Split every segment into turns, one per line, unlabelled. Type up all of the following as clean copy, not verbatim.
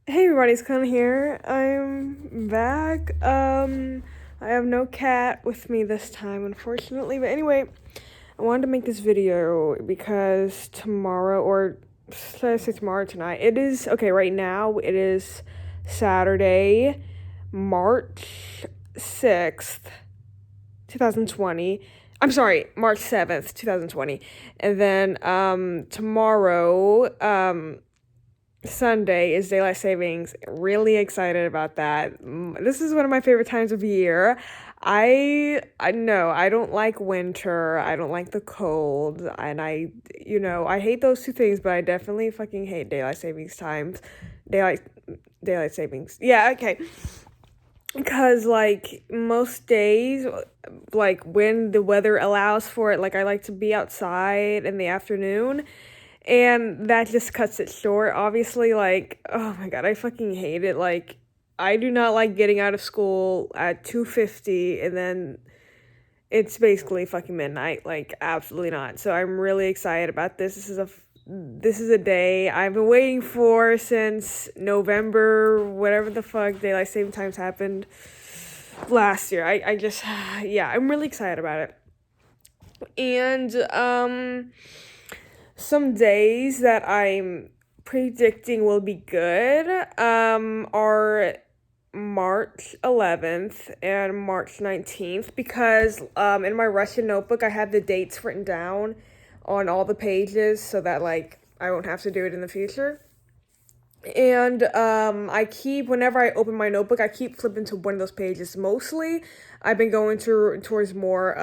Hey everybody, it's Con here. I'm back. I have no cat with me this time, unfortunately. But anyway, I wanted to make this video because tomorrow, or should I say tomorrow, tonight, it is, okay, right now, it is Saturday, March 6th, 2020. I'm sorry, March 7th, 2020. And then, tomorrow, Sunday is daylight savings. Really excited about that. This is one of my favorite times of year. I know I don't like winter. I don't like the cold, and I hate those two things, but I definitely fucking hate daylight savings times. Daylight daylight savings. Yeah, okay. Because like most days, like when the weather allows for it, like I like to be outside in the afternoon, and that just cuts it short. Obviously, like, oh my God, I fucking hate it. Like, I do not like getting out of school at 2:50 and then it's basically fucking midnight. Like, absolutely not. So I'm really excited about this. This is a day I've been waiting for since November, whatever the fuck daylight saving times happened last year. I just yeah, I'm really excited about it. And some days that I'm predicting will be good are March 11th and March 19th because in my Russian notebook I have the dates written down on all the pages so that like I won't have to do it in the future. And I keep whenever I open my notebook, I keep flipping to one of those pages. Mostly, I've been going towards more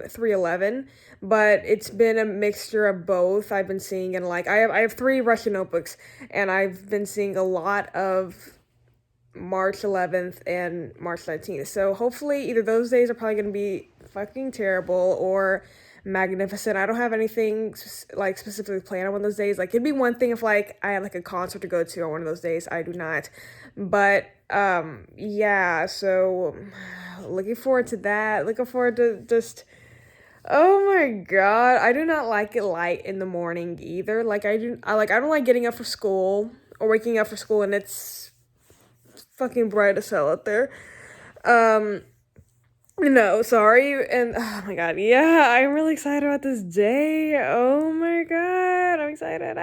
311, but it's been a mixture of both. I've been seeing and like I have three Russian notebooks, and I've been seeing a lot of March 11th and March 19th. So hopefully either those days are probably going to be fucking terrible or magnificent. I don't have anything like specifically planned on one of those days. Like it'd be one thing if like I had like a concert to go to on one of those days. I do not. But yeah, so looking forward to that. Looking forward to just oh my God. I do not like it light in the morning either. Like I don't like getting up for school or waking up for school and it's fucking bright as hell out there. Um, no, sorry. And oh my God, yeah, I'm really excited about this day. Oh my God, I'm excited.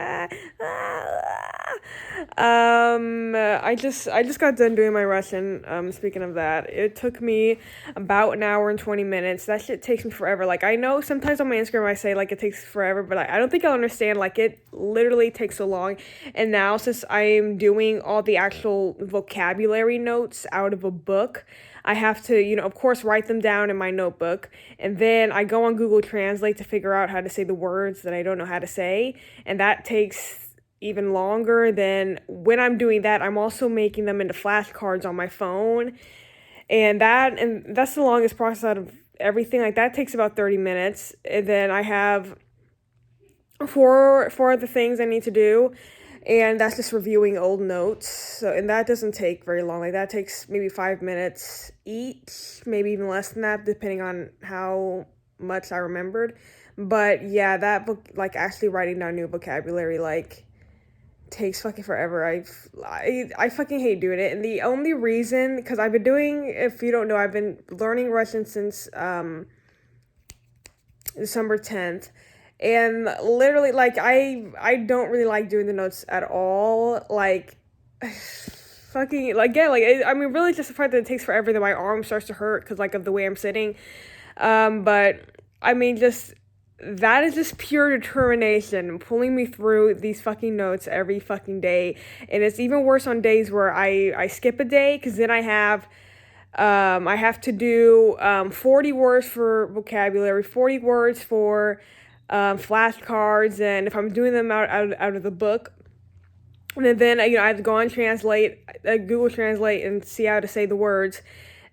I just got done doing my Russian. Speaking of that, it took me about an hour and 20 minutes. That shit takes me forever. Like I know sometimes on my Instagram I say like it takes forever, but I don't think I'll understand. Like it literally takes so long. And now since I am doing all the actual vocabulary notes out of a book, I have to, of course, write them down in my notebook. And then I go on Google Translate to figure out how to say the words that I don't know how to say. And that takes even longer. Than when I'm doing that, I'm also making them into flashcards on my phone. And that's the longest process out of everything. Like that takes about 30 minutes. And then I have four other things I need to do, and that's just reviewing old notes. So, and that doesn't take very long. Like that takes maybe 5 minutes each, maybe even less than that, depending on how much I remembered. But yeah, that book, like actually writing down new vocabulary, like takes fucking forever. I fucking hate doing it, and the only reason, because I've been doing, if you don't know, I've been learning Russian since December 10th. And literally, like, I don't really like doing the notes at all. Like, fucking, like, yeah, like, I mean, really just the fact that it takes forever that my arm starts to hurt because, like, of the way I'm sitting. But, I mean, just, that is just pure determination pulling me through these fucking notes every fucking day. And it's even worse on days where I skip a day because then I have to do 40 words for vocabulary, 40 words for flashcards, and if I'm doing them out of the book, and then I have to go on Google Translate, and see how to say the words,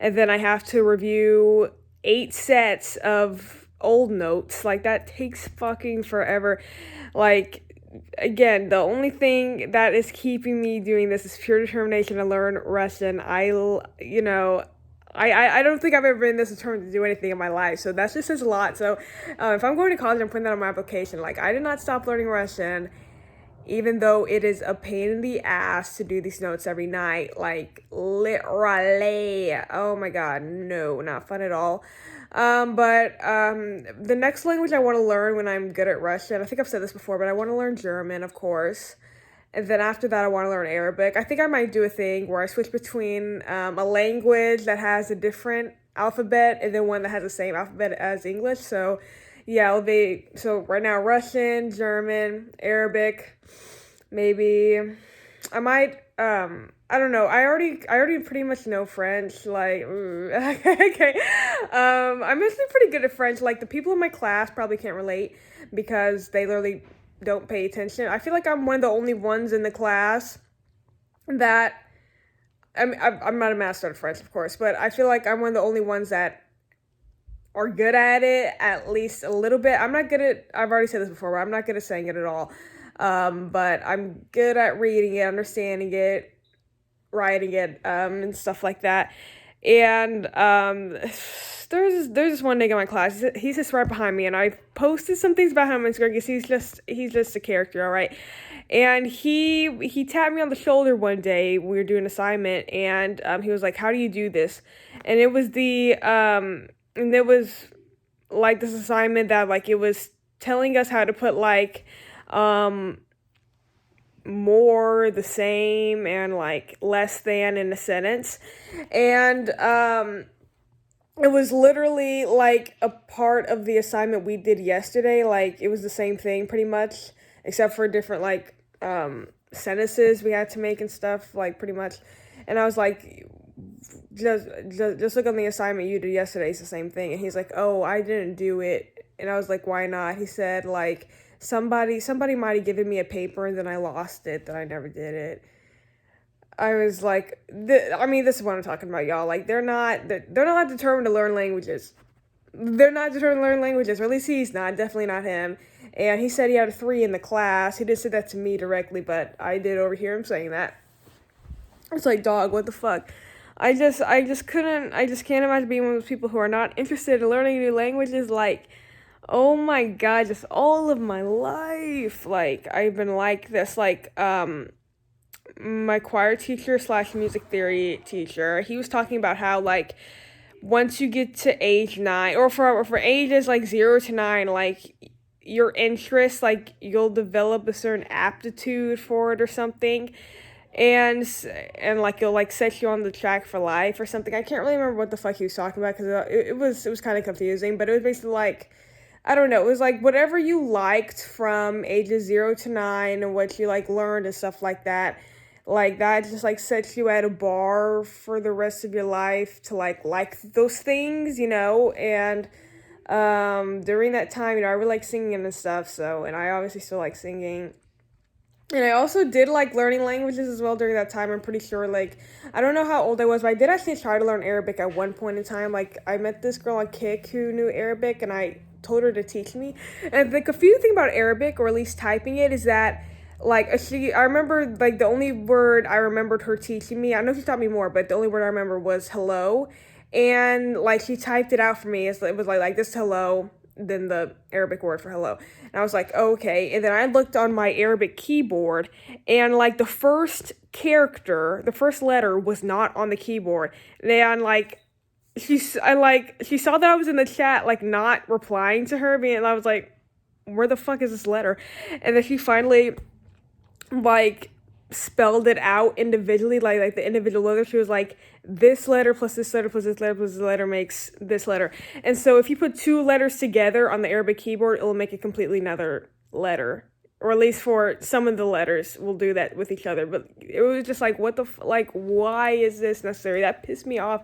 and then I have to review 8 sets of old notes. Like that takes fucking forever. Like again, the only thing that is keeping me doing this is pure determination to learn Russian. I don't think I've ever been this determined to do anything in my life, so that just says a lot. So if I'm going to college, I'm putting that on my application. Like, I did not stop learning Russian, even though it is a pain in the ass to do these notes every night, like literally. Oh my God, no, not fun at all. But the next language I want to learn when I'm good at Russian, I think I've said this before, but I want to learn German, of course. And then after that, I want to learn Arabic. I think I might do a thing where I switch between a language that has a different alphabet and then one that has the same alphabet as English. So, yeah, so right now Russian, German, Arabic, maybe. I might. I don't know. I already pretty much know French. Like, okay. I'm actually pretty good at French. Like the people in my class probably can't relate because they literally don't pay attention. I feel like I'm one of the only ones in the class that I'm not a master at French, of course, but I feel like I'm one of the only ones that are good at it, at least a little bit. I'm not good at, I've already said this before, but I'm not good at saying it at all. But I'm good at reading it, understanding it, writing it, and stuff like that. And there's this one nigga in my class. He's just right behind me, and I posted some things about him on Instagram because he's just a character, all right. And he tapped me on the shoulder one day. We were doing an assignment, and he was like, "How do you do this?" And it was and it was like this assignment that like it was telling us how to put like more, the same, and like less than in a sentence. And it was literally like a part of the assignment we did yesterday. Like it was the same thing pretty much, except for different like sentences we had to make and stuff, like pretty much. And I was like, just look on the assignment you did yesterday, it's the same thing. And he's like, oh, I didn't do it. And I was like, why not? He said like somebody might have given me a paper and then I lost it, that I never did it. I was like, this is what I'm talking about, y'all. Like, they're not determined to learn languages. They're not determined to learn languages, or at least he's not, definitely not him. And he said he had a 3 in the class. He didn't say that to me directly, but I did overhear him saying that. It's like, dog, what the fuck? I just can't imagine being one of those people who are not interested in learning new languages. Like, oh my God, just all of my life. Like, I've been like this. Like, my choir teacher / music theory teacher, he was talking about how like once you get to age 9, or for ages like 0 to 9, like your interest, like you'll develop a certain aptitude for it or something, and like it'll like set you on the track for life or something. I can't really remember what the fuck he was talking about because it was kind of confusing, but it was basically like, I don't know, it was like whatever you liked from ages 0 to 9 and what you like learned and stuff like that. Like that just like sets you at a bar for the rest of your life to like those things, you know. And during that time, you know, I really like singing and stuff, so, and I obviously still like singing. And I also did like learning languages as well during that time. I'm pretty sure, like, I don't know how old I was, but I did actually try to learn Arabic at one point in time. Like, I met this girl on Kik who knew Arabic, and I told her to teach me. And like a few things about Arabic, or at least typing it, is that like I remember like the only word I remembered her teaching me, I know she taught me more, but the only word I remember was hello. And like she typed it out for me. It was like this hello, then the Arabic word for hello. And I was like, okay. And then I looked on my Arabic keyboard, and like the first character, the first letter was not on the keyboard. And like she saw that I was in the chat, like not replying to her, and I was like, where the fuck is this letter? And then she finally like spelled it out individually, like the individual letter. She was like, this letter plus this letter plus this letter plus this letter makes this letter. And so if you put 2 letters together on the Arabic keyboard, it'll make a completely another letter, or at least for some of the letters will do that with each other. But it was just like, what the like, why is this necessary? That pissed me off.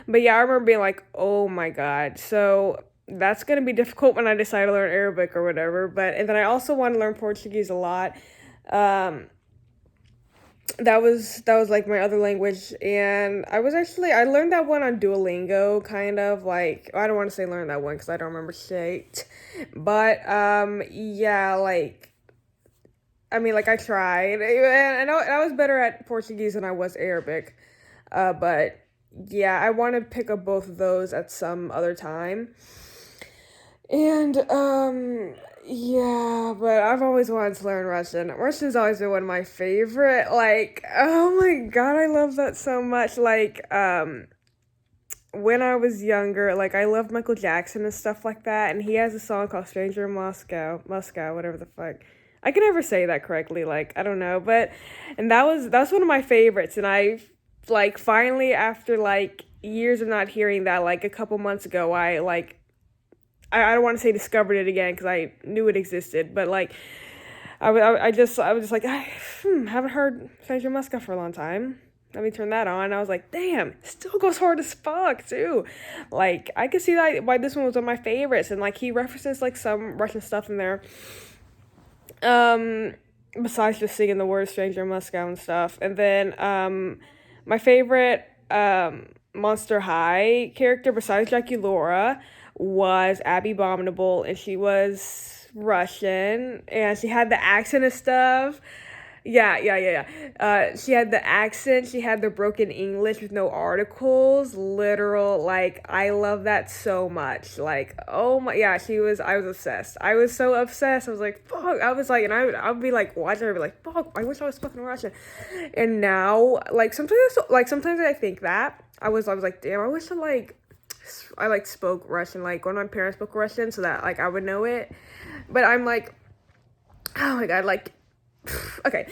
But yeah, I remember being like, oh my God. So that's gonna be difficult when I decide to learn Arabic or whatever. But and then I also want to learn Portuguese a lot. That was like my other language, and I learned that one on Duolingo, kind of. Like, I don't want to say learn that one because I don't remember shit, but yeah, like, I mean, like, I tried, and I was better at Portuguese than I was Arabic, but yeah, I want to pick up both of those at some other time. And Yeah, but I've always wanted to learn Russian. Russian's always been one of my favorite. Like, oh my God, I love that so much. Like, when I was younger, like I loved Michael Jackson and stuff like that, and he has a song called "Stranger in Moscow," whatever the fuck. I can never say that correctly, like I don't know, but and that's one of my favorites, and I like finally after like years of not hearing that, like a couple months ago, I don't want to say discovered it again because I knew it existed, but like I was just like haven't heard Stranger in Moscow for a long time. Let me turn that on. I was like, damn, it still goes hard as fuck too. Like I could see that why this one was one of my favorites, and like he references like some Russian stuff in there. Um, Besides just singing the word "Stranger in Moscow" and stuff, and then my favorite Monster High character besides Jackie Laura was Abby Abominable, and she was Russian, and she had the accent and stuff. Yeah. She had the accent. She had the broken English with no articles. Literal, like I love that so much. Like, oh my, yeah, she was. I was obsessed. I was so obsessed. I was like, fuck. I was like, and I would be like watching her, be like, fuck. I wish I was fucking Russian. And now, sometimes I think that I was like, damn. I wish I like spoke Russian. Like when my parents spoke Russian, so that like I would know it. But I'm like, oh my God, like. Okay.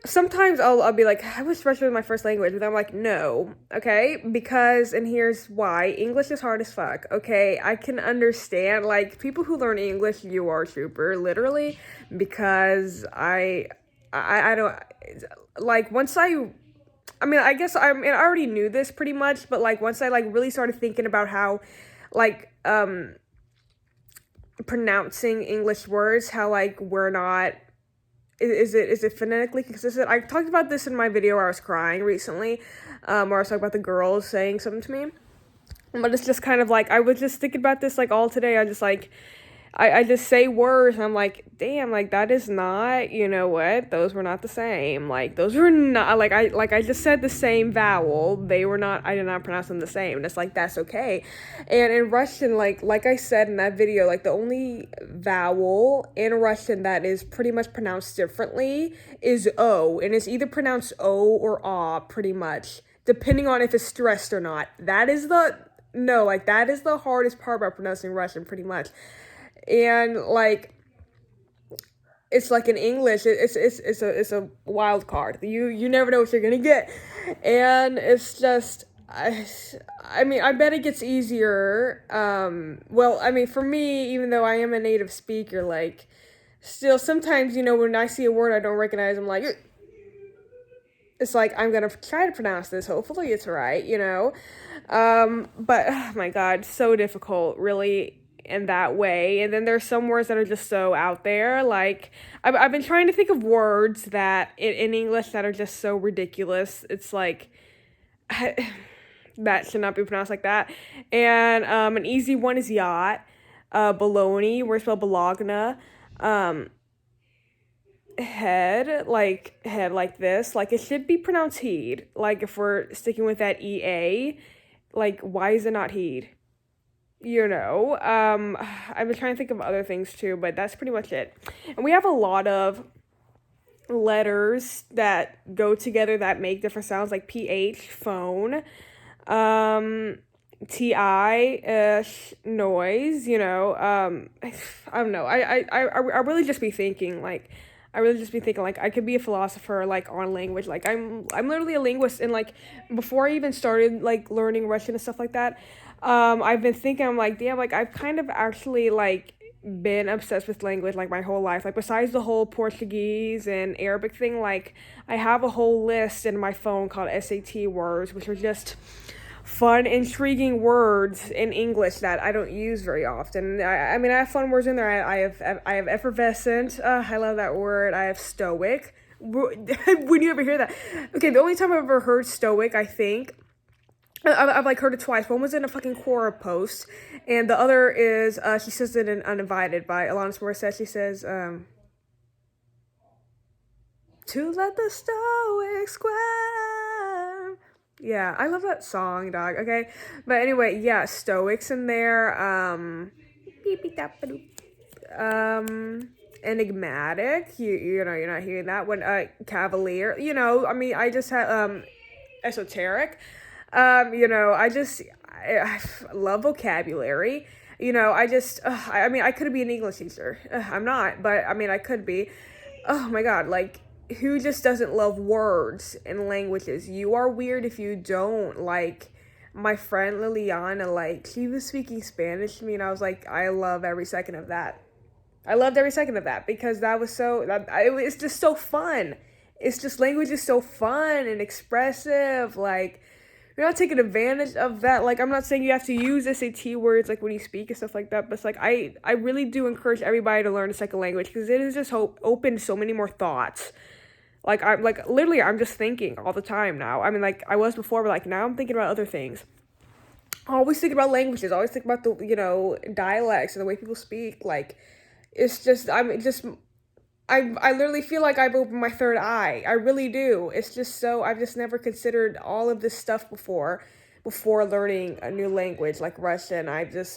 Sometimes I'll be like, I wish Russian was my first language, but I'm like, no, okay? Because, and here's why, English is hard as fuck, okay? I can understand, like, people who learn English, you are super, literally, because I don't, like, I mean, I guess I already knew this pretty much, but, like, once I, like, really started thinking about how, like, pronouncing English words, how, like, we're not, is it phonetically consistent? I talked about this in my video where I was crying recently, where I was talking about the girls saying something to me. But it's just kind of like I was just thinking about this like all today. I just like I just say words and I'm like, damn, like that is not, you know what? Those were not the same. Like those were not like I just said the same vowel. They were not I did not pronounce them the same. And it's like that's okay. And in Russian, like I said in that video, like the only vowel in Russian that is pretty much pronounced differently is O. And it's either pronounced O or ah pretty much, depending on if it's stressed or not. That is the hardest part about pronouncing Russian pretty much. And like it's like in English, it's a wild card. You never know what you're gonna get, and it's just I mean I bet it gets easier. Well, I mean for me, even though I am a native speaker, like still sometimes when I see a word I don't recognize, I'm like. It's like I'm gonna try to pronounce this. Hopefully, it's right. But oh my God, so difficult, really, in that way. And then there's some words that are just so out there. Like I've been trying to think of words that in English that are just so ridiculous. It's like that should not be pronounced like that. And an easy one is yacht. Baloney, we're spelled bologna. Um, head like this, like it should be pronounced heed, like if we're sticking with that ea, like why is it not heed? I've been trying to think of other things too, but that's pretty much it. And we have a lot of letters that go together that make different sounds, like ph, phone, ti, noise. I don't know. I really just be thinking like. I really just be thinking like I could be a philosopher like on language. Like I'm literally a linguist, and like before I even started like learning Russian and stuff like that, I've been thinking I'm like damn, like I've kind of actually like been obsessed with language like my whole life. Like besides the whole Portuguese and Arabic thing, like I have a whole list in my phone called SAT words, which are just fun, intriguing words in English that I don't use very often. I mean, I have fun words in there. I have effervescent. I love that word. I have stoic. When do you ever hear that? Okay, the only time I've ever heard stoic, I think, I've like heard it twice. One was in a fucking Quora post, and the other is she says it in Uninvited by Alanis Morissette. She says, "To let the stoics square." Yeah, I love that song, dog. Okay, but anyway, yeah, stoics in there. enigmatic. You know, you're not hearing that one. Cavalier. You know, I mean, I just had esoteric. You know, I love vocabulary. You know, I mean, I could be an English teacher. I'm not, but I mean, I could be. Oh my God, like, who just doesn't love words and languages? You are weird if you don't. Like, my friend Liliana, like, she was speaking Spanish to me, and I was like, I love every second of that. I loved every second of that because that was it's just so fun. It's just language is so fun and expressive. Like, you're not taking advantage of that. Like, I'm not saying you have to use SAT words like when you speak and stuff like that, but it's like I really do encourage everybody to learn a second language because it has just opened so many more thoughts. Like, I'm like literally I'm just thinking all the time now. I mean, like I was before, but like now I'm thinking about other things. Always think about languages. Always think about the dialects and the way people speak. Like, it's just I literally feel like I've opened my third eye. I really do. It's just so I've just never considered all of this stuff before learning a new language like Russian.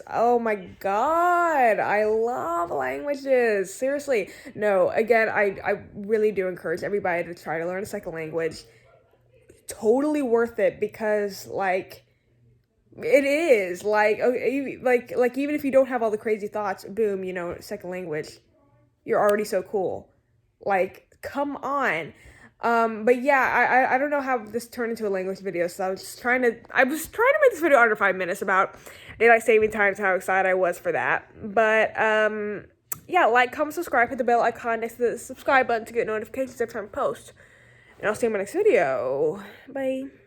Oh my God, I love languages. Seriously. No, again, I really do encourage everybody to try to learn a second language. Totally worth it because like it is like okay, like even if you don't have all the crazy thoughts, boom, second language, you're already so cool. Like, come on. But yeah, I don't know how this turned into a language video, so I was trying to make this video under 5 minutes about daylight saving times, how excited I was for that. But yeah, like, comment, subscribe, hit the bell icon next to the subscribe button to get notifications every time I post. And I'll see you in my next video. Bye.